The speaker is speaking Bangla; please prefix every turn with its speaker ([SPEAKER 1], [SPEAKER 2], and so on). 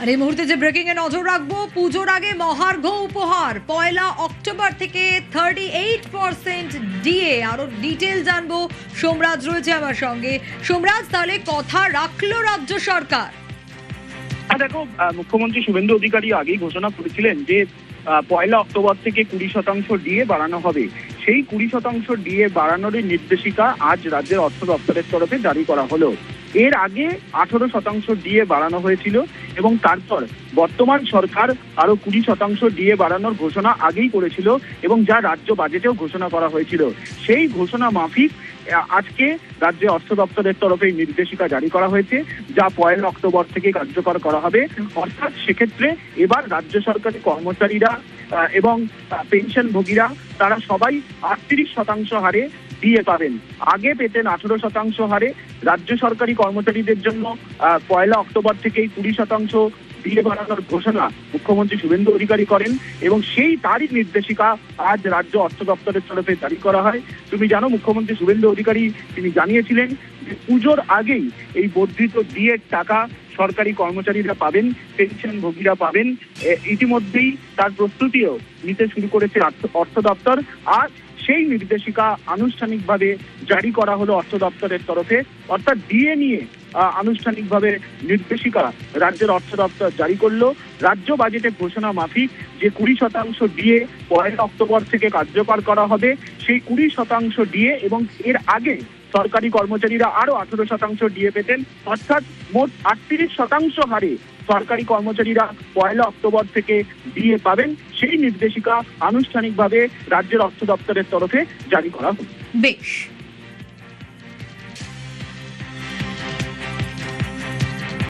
[SPEAKER 1] আর এই মুহূর্তে যে ব্রেকিং এ নজর রাখবো, পুজোর আগে মহার্ঘ উপহার 1 অক্টোবর থেকে 38% ডিএ। আরো ডিটেল জানবো, সোমরাজ রয়েছে আমার সঙ্গে। সোমরাজ, তাহলে কথা রাখলো রাজ্য সরকার?
[SPEAKER 2] দেখো, মুখ্যমন্ত্রী শুভেন্দু অধিকারী আগেই ঘোষণা করেছিলেন যে 1 অক্টোবর থেকে 20% ডিএ বাড়ানো হবে। সেই 20% ডিএ বাড়ানোর নির্দেশিকা আজ রাজ্যের অর্থ দপ্তরের তরফে জারি করা হলো। এর আগে 18% ডিএ বাড়ানো হয়েছিল এবং তারপর বর্তমান সরকার আরো 20% ডিএ বাড়ানোর ঘোষণা আগেই করেছিল এবং যা রাজ্য বাজেটেও ঘোষণা করা হয়েছিল। সেই ঘোষণা মাফিক আজকে রাজ্য অর্থ দপ্তরের তরফে নির্দেশিকা জারি করা হয়েছে, যা 1 অক্টোবর থেকে কার্যকর করা হবে। অর্থাৎ সেক্ষেত্রে এবার রাজ্য সরকারি কর্মচারীরা এবং পেনশনভোগীরা তারা সবাই 38% হারে ডিএ পাবেন। আগে পেতেন 18% হারে। রাজ্য সরকারি কর্মচারীদের জন্য 1 অক্টোবর থেকেই 20% ডিএ বাড়ানোর ঘোষণা মুখ্যমন্ত্রী শুভেন্দু অধিকারী করেন এবং তারই নির্দেশিকা আজ রাজ্য অর্থ দপ্তরের তরফে জারি করা হয়। তুমি জানো, মুখ্যমন্ত্রী শুভেন্দু অধিকারী তিনি জানিয়েছিলেন যে পুজোর আগেই এই বর্ধিত ডিএর টাকা সরকারি কর্মচারীরা পাবেন, পেনশনভোগীরা পাবেন। ইতিমধ্যেই তার প্রস্তুতিও নিতে শুরু করেছে অর্থ দপ্তর। আর সেই নির্দেশিকা আনুষ্ঠানিকভাবে জারি করা হলো অর্থ দপ্তরের তরফে। অর্থাৎ ডিএ নিয়ে আনুষ্ঠানিকভাবে নির্দেশিকা রাজ্যের অর্থ দপ্তর জারি করলো। রাজ্য বাজেটে ঘোষণা মাফিক যে 20% ডিএ 1 অক্টোবর থেকে কার্যকর করা হবে, সেই 20% ডিএ এবং এর আগে সরকারি কর্মচারীরা আরো 18% ডিএ পেতেন। অর্থাৎ মোট 38% হারে সরকারি কর্মচারীরা 1 অক্টোবর থেকে ডিএ পাবেন। সেই নির্দেশিকা আনুষ্ঠানিকভাবে রাজ্যের অর্থ দপ্তরের তরফে জারি করা হবে।
[SPEAKER 1] বেশ।